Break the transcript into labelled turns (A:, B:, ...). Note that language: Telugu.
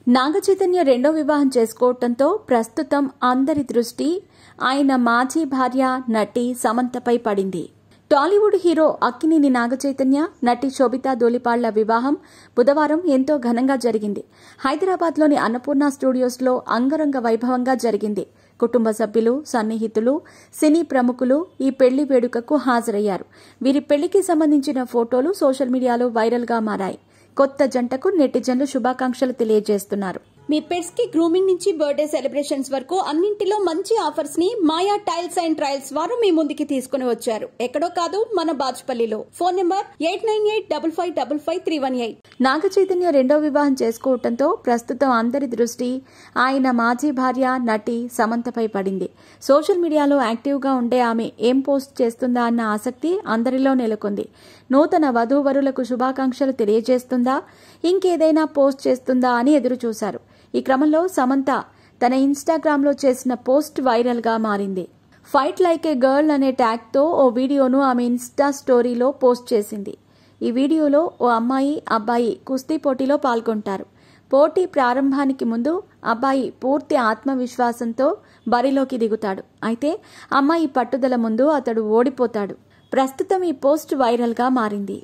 A: నాగచైతన్య రెండో వివాహం చేసుకోవడంతో ప్రస్తుతం అందరి దృష్టి ఆయన మాజీ భార్య నటి సమంతపై పడింది. టాలీవుడ్ హీరో అక్కినేని నాగచైతన్య, నటి శోభితా ధూళిపాళ్ల వివాహం బుధవారం ఎంతో ఘనంగా జరిగింది. హైదరాబాద్లోని అన్నపూర్ణ స్టూడియోస్లో అంగరంగ వైభవంగా జరిగింది. కుటుంబ సభ్యులు, సన్నిహితులు, సినీ ప్రముఖులు ఈ పెళ్లి వేడుకకు హాజరయ్యారు. వీరి పెళ్లికి సంబంధించిన ఫోటోలు సోషల్ మీడియాలో వైరల్గా మారాయి. కొత్త జంటకు నెటిజన్లు శుభాకాంక్షలు తెలియజేస్తున్నారు. మీ పెట్స్ కి గ్రూమింగ్ నుంచి బర్త్డే సెలబ్రేషన్స్ వరకు అన్నింటిలో మంచి ఆఫర్స్ ని మాయా టైల్స్ అండ్ ట్రయల్స్ వారు మీ ముందుకి తీసుకుని వచ్చారు. ఎక్కడో కాదు, మన బాచుపల్లిలో. Phone number 8985555318. నాగచైతన్య రెండో వివాహం చేసుకోవడంతో ప్రస్తుతం అందరి దృష్టి ఆయన మాజీ భార్య నటి సమంతపై పడింది. సోషల్ మీడియాలో యాక్టివ్ గా ఉండే ఆమె ఏం పోస్ట్ చేస్తుందా అన్న ఆసక్తి అందరిలో నెలకొంది. నూతన వధూవరులకు శుభాకాంక్షలు తెలియజేస్తుందా, ఇంకేదైనా పోస్ట్ చేస్తుందా అని ఎదురుచూశారు. ఈ క్రమంలో సమంత తన ఇన్స్టాగ్రామ్లో చేసిన పోస్ట్ వైరల్గా మారింది. ఫైట్ లైక్ ఏ గర్ల్ అనే ట్యాగ్తో ఓ వీడియోను ఆమె ఇన్స్టా స్టోరీలో పోస్ట్ చేసింది. ఈ వీడియోలో ఓ అమ్మాయి, అబ్బాయి కుస్తీ పోటీలో పాల్గొంటారు. పోటీ ప్రారంభానికి ముందు అబ్బాయి పూర్తి ఆత్మవిశ్వాసంతో బరిలోకి దిగుతాడు. అయితే అమ్మాయి పట్టుదల ముందు అతడు ఓడిపోతాడు. ప్రస్తుతం ఈ పోస్ట్ వైరల్గా మారింది.